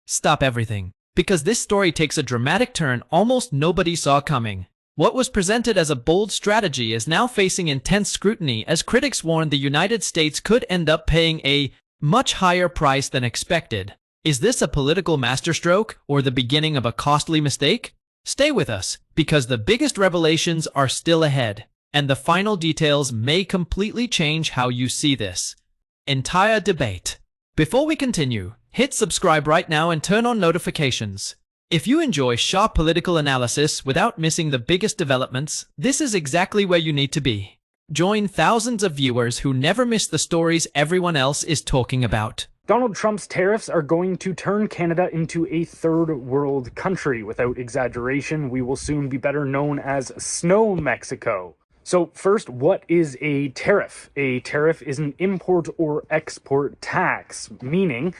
Stop everything. Because this story takes a dramatic turn almost nobody saw coming. What was presented as a bold strategy is now facing intense scrutiny as critics warn the United States could end up paying a much higher price than expected. Is this a political masterstroke or the beginning of a costly mistake? Stay with us, because the biggest revelations are still ahead, and the final details may completely change how you see this entire debate. Before we continue, hit subscribe right now and turn on notifications. If you enjoy sharp political analysis without missing the biggest developments, this is exactly where you need to be. Join thousands of viewers who never miss the stories everyone else is talking about. Donald Trump's tariffs are going to turn Canada into a third world country. Without exaggeration, we will soon be better known as Snow Mexico. So first, what is a tariff? A tariff is an import or export tax, meaning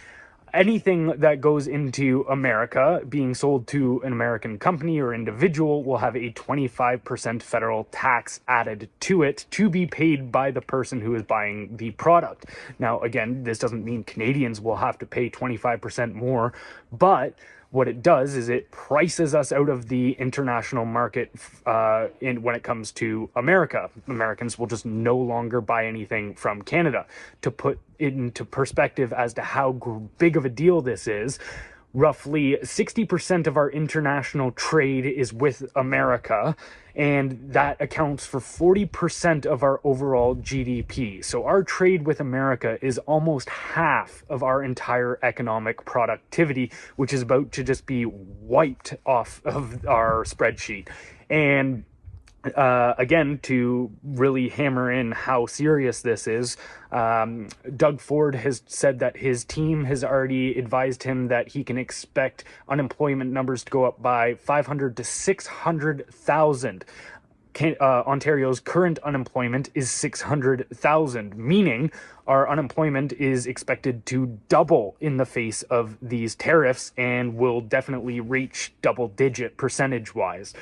anything that goes into America being sold to an American company or individual will have a 25% federal tax added to it to be paid by the person who is buying the product. Now, again, this doesn't mean Canadians will have to pay 25% more, but what it does is it prices us out of the international market when it comes to America. Americans will just no longer buy anything from Canada. To put it into perspective as to how big of a deal this is, roughly 60% of our international trade is with America, and that accounts for 40% of our overall GDP. So our trade with America is almost half of our entire economic productivity, which is about to just be wiped off of our spreadsheet. And again, to really hammer in how serious this is, Doug Ford has said that his team has already advised him that he can expect unemployment numbers to go up by 500 to 600,000. Ontario's current unemployment is 600,000, meaning our unemployment is expected to double in the face of these tariffs and will definitely reach double-digit percentage-wise.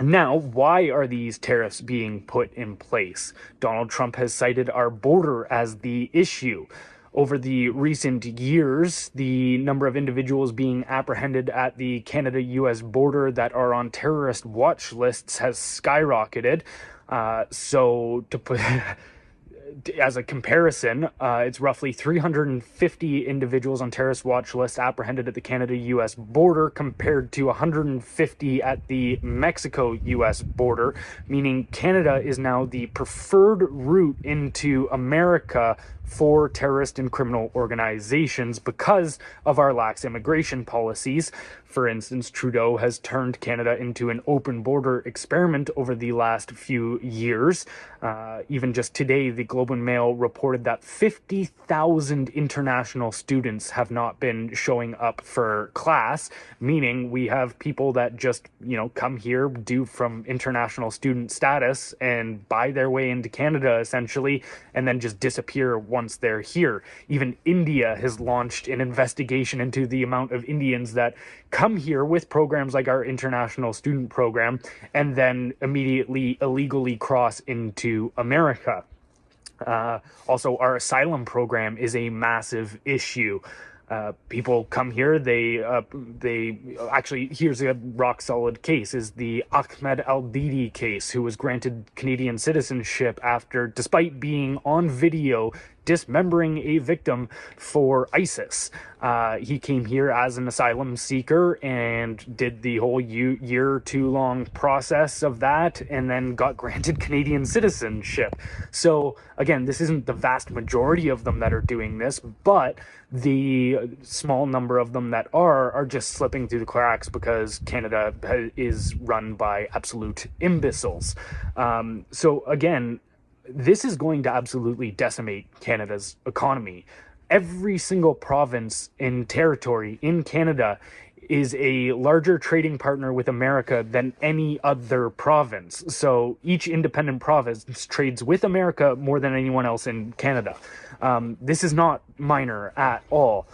Now, why are these tariffs being put in place? Donald Trump has cited our border as the issue. Over the recent years, the number of individuals being apprehended at the Canada-U.S. border that are on terrorist watch lists has skyrocketed. So to put as a comparison, it's roughly 350 individuals on terrorist watch lists apprehended at the Canada-U.S. border compared to 150 at the Mexico-U.S. border, meaning Canada is now the preferred route into America for terrorist and criminal organizations because of our lax immigration policies. For instance, Trudeau has turned Canada into an open border experiment over the last few years. Even just today, the Globe and Mail reported that 50,000 international students have not been showing up for class, meaning we have people that just, come here due from international student status and buy their way into Canada, essentially, and then just disappear once they're here. Even India has launched an investigation into the amount of Indians that come here with programs like our international student program and then immediately illegally cross into America. Also, our asylum program is a massive issue. People come here, they actually, here's a rock solid case, is the Ahmed Al-Didi case, who was granted Canadian citizenship after, despite being on video dismembering a victim for ISIS. He came here as an asylum seeker and did the whole year too long process of that and then got granted Canadian citizenship. So again, this isn't the vast majority of them that are doing this, but the small number of them that are just slipping through the cracks because Canada is run by absolute imbeciles. So again, this is going to absolutely decimate Canada's economy. Every single province and territory in Canada is a larger trading partner with America than any other province. So each independent province trades with America more than anyone else in Canada. This is not minor at all.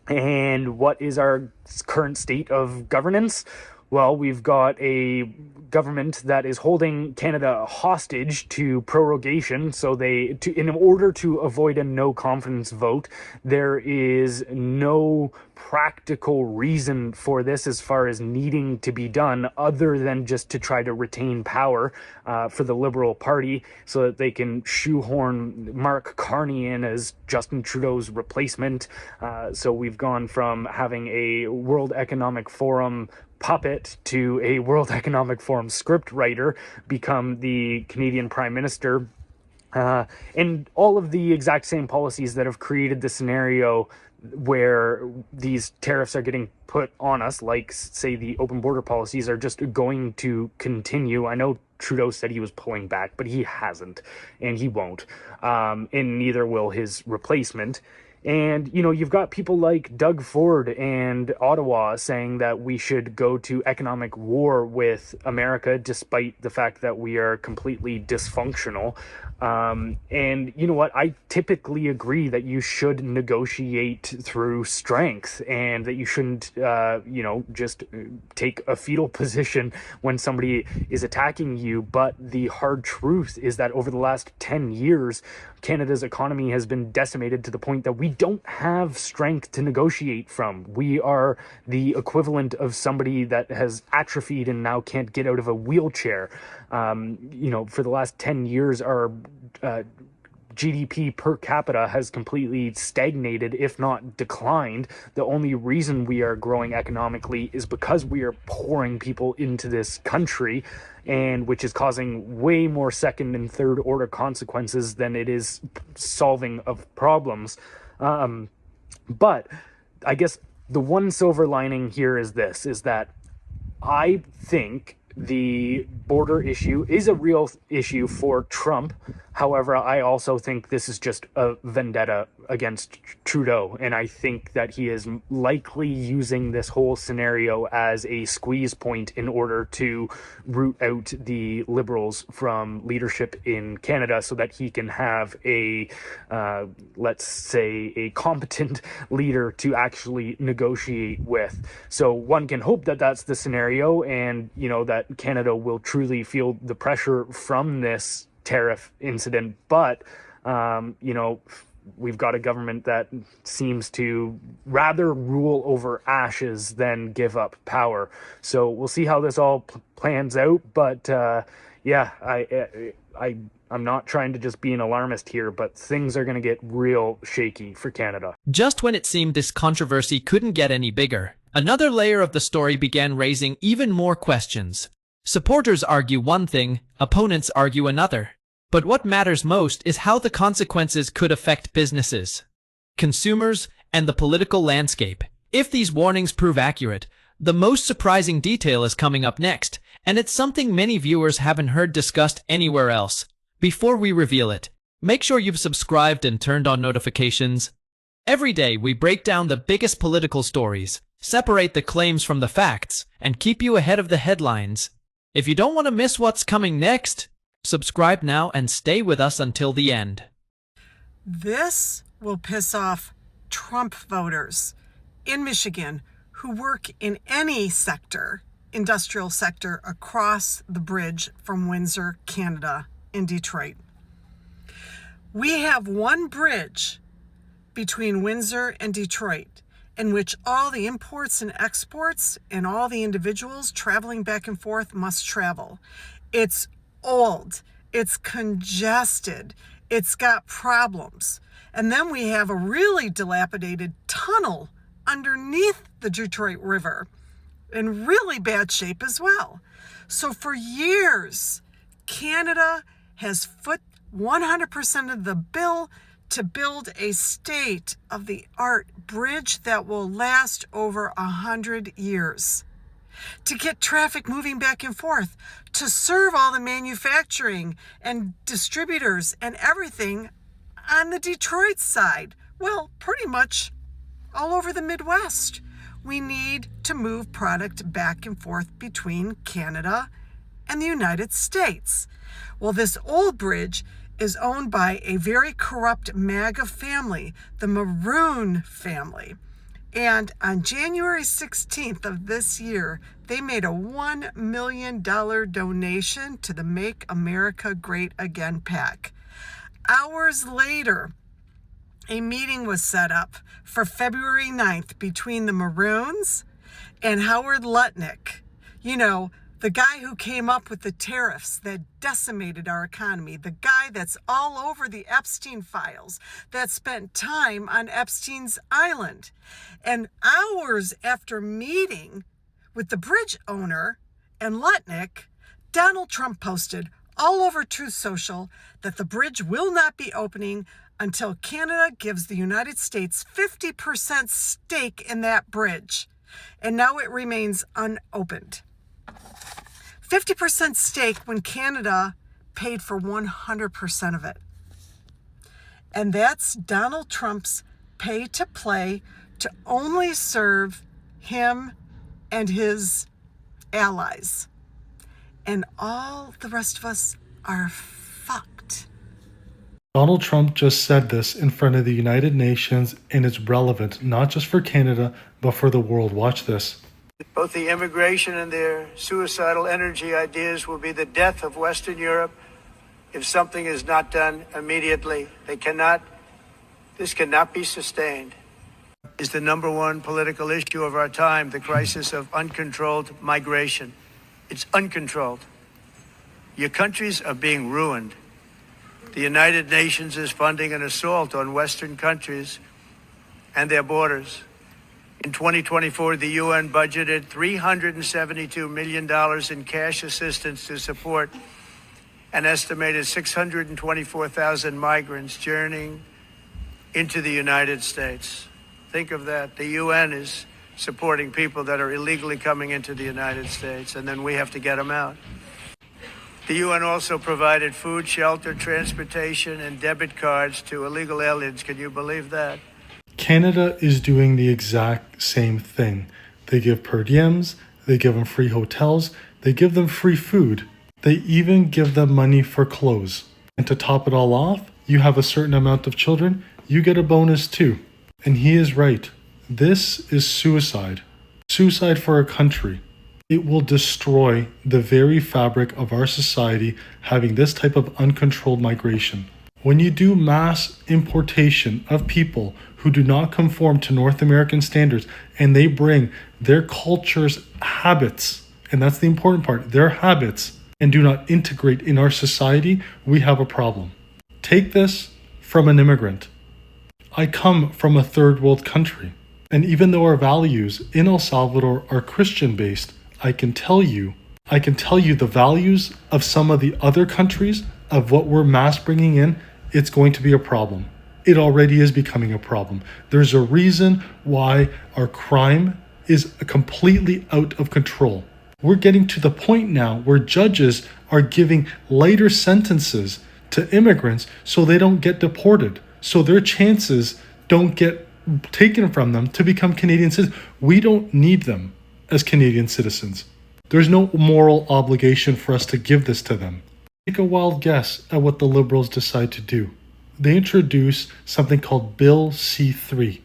And what is our current state of governance? Well, we've got a government that is holding Canada hostage to prorogation. So in order to avoid a no confidence vote, there is no practical reason for this as far as needing to be done, other than just to try to retain power for the Liberal Party, so that they can shoehorn Mark Carney in as Justin Trudeau's replacement. So we've gone from having a World Economic Forum puppet to a World Economic Forum script writer become the Canadian Prime Minister. And all of the exact same policies that have created the scenario where these tariffs are getting put on us, like, say, the open border policies, are just going to continue. I know Trudeau said he was pulling back, but he hasn't, and he won't. And neither will his replacement. And, you've got people like Doug Ford and Ottawa saying that we should go to economic war with America, despite the fact that we are completely dysfunctional. And you know what? I typically agree that you should negotiate through strength, and that you shouldn't, just take a fetal position when somebody is attacking you. But the hard truth is that over the last 10 years, Canada's economy has been decimated to the point that we don't have strength to negotiate from. We are the equivalent of somebody that has atrophied and now can't get out of a wheelchair. For the last 10 years, our GDP per capita has completely stagnated, if not declined. The only reason we are growing economically is because we are pouring people into this country, and which is causing way more second and third order consequences than it is solving of problems. But I guess the one silver lining here is that I think the border issue is a real issue for Trump. However, I also think this is just a vendetta against Trudeau, and I think that he is likely using this whole scenario as a squeeze point in order to root out the Liberals from leadership in Canada, so that he can have a, let's say, a competent leader to actually negotiate with. So one can hope that that's the scenario, and that Canada will truly feel the pressure from this tariff incident. But we've got a government that seems to rather rule over ashes than give up power. So we'll see how this all plans out. But I'm not trying to just be an alarmist here, but things are going to get real shaky for Canada. Just when it seemed this controversy couldn't get any bigger, another layer of the story began raising even more questions. Supporters argue one thing, opponents argue another. But what matters most is how the consequences could affect businesses, consumers, and the political landscape. If these warnings prove accurate, the most surprising detail is coming up next, and it's something many viewers haven't heard discussed anywhere else. Before we reveal it, make sure you've subscribed and turned on notifications. Every day we break down the biggest political stories, separate the claims from the facts, and keep you ahead of the headlines. If you don't want to miss what's coming next, subscribe now and stay with us until the end. This will piss off Trump voters in Michigan who work in any sector, industrial sector, across the bridge from Windsor, Canada, in Detroit. We have one bridge between Windsor and Detroit in which all the imports and exports and all the individuals traveling back and forth must travel. It's old, it's congested, it's got problems. And then we have a really dilapidated tunnel underneath the Detroit River in really bad shape as well. So for years, Canada has foot 100% of the bill to build a state-of-the-art bridge that will last over 100 years. To get traffic moving back and forth, to serve all the manufacturing and distributors and everything on the Detroit side. Well, pretty much all over the Midwest. We need to move product back and forth between Canada and the United States. Well, this old bridge is owned by a very corrupt MAGA family, the Maroon family. And on January 16th of this year, they made a $1 million donation to the Make America Great Again PAC. Hours later, a meeting was set up for February 9th between the Maroons and Howard Lutnick. You know, the guy who came up with the tariffs that decimated our economy, the guy that's all over the Epstein files, that spent time on Epstein's Island. And hours after meeting with the bridge owner and Lutnick, Donald Trump posted all over Truth Social that the bridge will not be opening until Canada gives the United States 50% stake in that bridge. And now it remains unopened. 50% stake when Canada paid for 100% of it. And that's Donald Trump's pay to play to only serve him and his allies. And all the rest of us are fucked. Donald Trump just said this in front of the United Nations, and it's relevant not just for Canada, but for the world. Watch this. Both the immigration and their suicidal energy ideas will be the death of Western Europe if something is not done immediately. This cannot be sustained. Is the number one political issue of our time, the crisis of uncontrolled migration. It's uncontrolled. Your countries are being ruined. The United Nations is funding an assault on Western countries and their borders. In 2024, the UN budgeted $372 million in cash assistance to support an estimated 624,000 migrants journeying into the United States. Think of that. The UN is supporting people that are illegally coming into the United States, and then we have to get them out. The UN also provided food, shelter, transportation, and debit cards to illegal aliens. Can you believe that? Canada is doing the exact same thing. They give per diems, they give them free hotels, they give them free food. They even give them money for clothes. And to top it all off, you have a certain amount of children, you get a bonus too. And he is right. This is suicide. Suicide for a country. It will destroy the very fabric of our society having this type of uncontrolled migration. When you do mass importation of people who do not conform to North American standards and they bring their culture's habits, and that's the important part, their habits, and do not integrate in our society, we have a problem. Take this from an immigrant. I come from a third world country, and even though our values in El Salvador are Christian based, I can tell you the values of some of the other countries of what we're mass bringing in, it's going to be a problem. It already is becoming a problem. There's a reason why our crime is completely out of control. We're getting to the point now where judges are giving lighter sentences to immigrants so they don't get deported, so their chances don't get taken from them to become Canadian citizens. We don't need them as Canadian citizens. There's no moral obligation for us to give this to them. Take a wild guess at what the Liberals decide to do. They introduce something called Bill C-3. It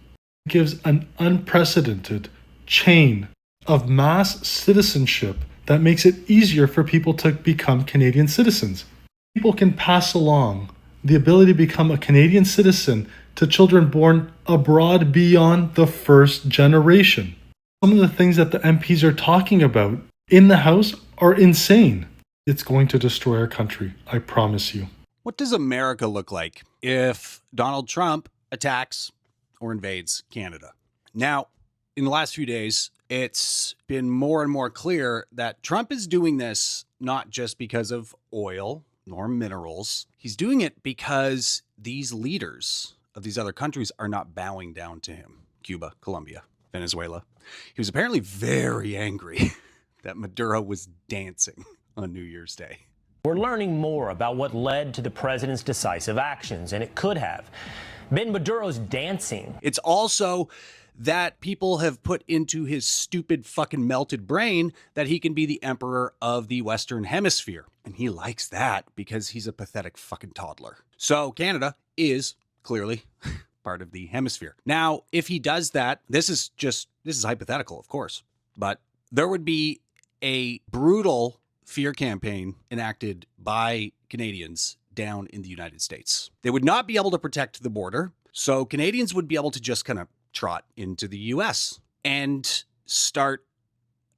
gives an unprecedented chain of mass citizenship that makes it easier for people to become Canadian citizens. People can pass along the ability to become a Canadian citizen to children born abroad beyond the first generation. Some of the things that the MPs are talking about in the House are insane. It's going to destroy our country, I promise you. What does America look like if Donald Trump attacks or invades Canada? Now, in the last few days, it's been more and more clear that Trump is doing this not just because of oil nor minerals. He's doing it because these leaders of these other countries are not bowing down to him. Cuba, Colombia, Venezuela. He was apparently very angry that Maduro was dancing on New Year's Day. We're learning more about what led to the president's decisive actions, and it could have been Maduro's dancing. It's also that people have put into his stupid fucking melted brain that he can be the emperor of the Western Hemisphere. And he likes that because he's a pathetic fucking toddler. So Canada is clearly part of the hemisphere. Now, if he does that, this is hypothetical, of course, but there would be a brutal fear campaign enacted by Canadians down in the United States. They would not be able to protect the border, so Canadians would be able to just kind of trot into the US and start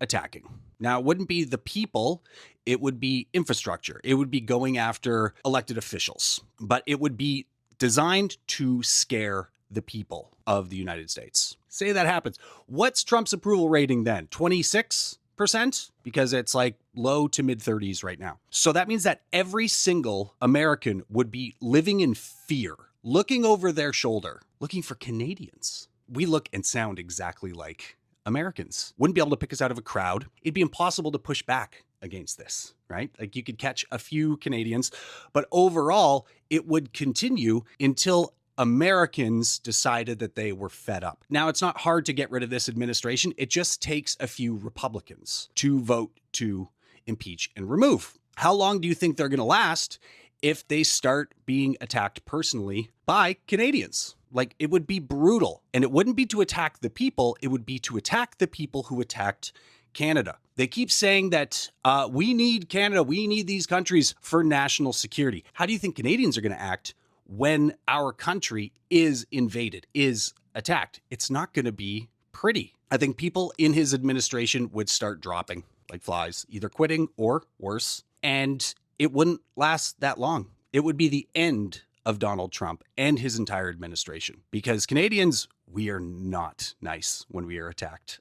attacking. Now, it wouldn't be the people, it would be infrastructure. It would be going after elected officials, but it would be designed to scare the people of the United States. Say that happens. What's Trump's approval rating then? 26%? Because it's like low to mid 30s right now. So that means that every single American would be living in fear, looking over their shoulder, looking for Canadians. We look and sound exactly like Americans. Wouldn't be able to pick us out of a crowd. It'd be impossible to push back against this, right? Like you could catch a few Canadians, but overall, it would continue until Americans decided that they were fed up. Now, it's not hard to get rid of this administration. It just takes a few Republicans to vote to impeach and remove. How long do you think they're going to last if they start being attacked personally by Canadians? Like, it would be brutal. And it wouldn't be to attack the people. It would be to attack the people who attacked Canada. They keep saying that we need Canada, we need these countries for national security. How do you think Canadians are going to act when our country is invaded, is attacked? It's not going to be pretty. I think people in his administration would start dropping like flies, either quitting or worse. And it wouldn't last that long. It would be the end of Donald Trump and his entire administration, because Canadians, we are not nice when we are attacked.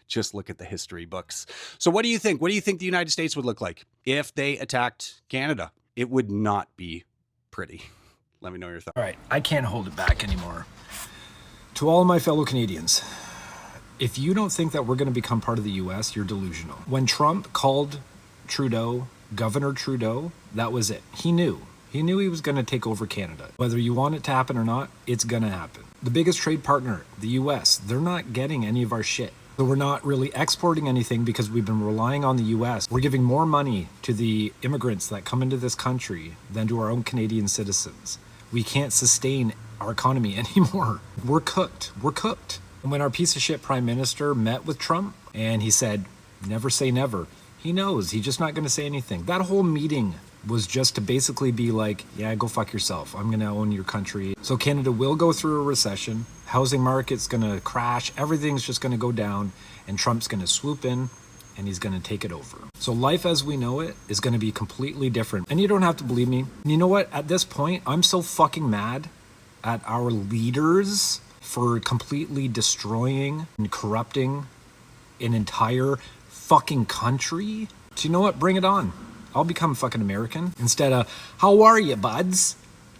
Just look at the history books. So what do you think? What do you think the United States would look like if they attacked Canada? It would not be pretty. Let me know your thoughts. All right, I can't hold it back anymore. To all of my fellow Canadians, if you don't think that we're going to become part of the U.S., you're delusional. When Trump called Trudeau, Governor Trudeau, that was it. He knew he was going to take over Canada. Whether you want it to happen or not, it's going to happen. The biggest trade partner, the U.S., they're not getting any of our shit. So we're not really exporting anything because we've been relying on the U.S. We're giving more money to the immigrants that come into this country than to our own Canadian citizens. We can't sustain our economy anymore. We're cooked. We're cooked. And when our piece of shit prime minister met with Trump and he said, never say never, he knows he's just not going to say anything. That whole meeting was just to basically be like, yeah, go fuck yourself. I'm going to own your country. So Canada will go through a recession. Housing market's going to crash. Everything's just going to go down. And Trump's going to swoop in and he's going to take it over. So life as we know it is going to be completely different. And you don't have to believe me. And you know what? At this point, I'm so fucking mad at our leaders for completely destroying and corrupting an entire fucking country. So you know what? Bring it on. I'll become fucking American. Instead of, how are you, buds?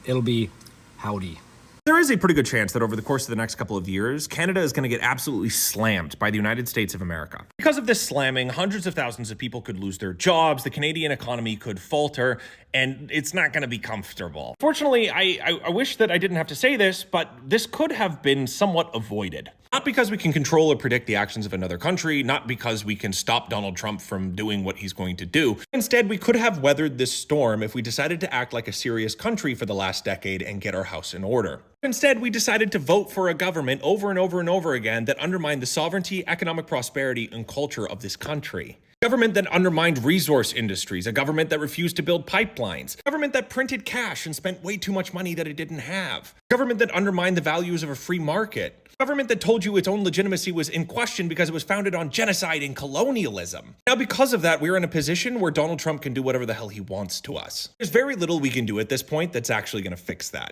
It'll be, howdy. There is a pretty good chance that over the course of the next couple of years, Canada is going to get absolutely slammed by the United States of America. Because of this slamming, hundreds of thousands of people could lose their jobs, the Canadian economy could falter, and it's not going to be comfortable. Fortunately, I wish that I didn't have to say this, but this could have been somewhat avoided. Not because we can control or predict the actions of another country, not because we can stop Donald Trump from doing what he's going to do. Instead, we could have weathered this storm if we decided to act like a serious country for the last decade and get our house in order. Instead, we decided to vote for a government over and over and over again that undermined the sovereignty, economic prosperity, and culture of this country. A government that undermined resource industries, a government that refused to build pipelines, a government that printed cash and spent way too much money that it didn't have, a government that undermined the values of a free market, a government that told you its own legitimacy was in question because it was founded on genocide and colonialism. Now, because of that, we're in a position where Donald Trump can do whatever the hell he wants to us. There's very little we can do at this point that's actually going to fix that.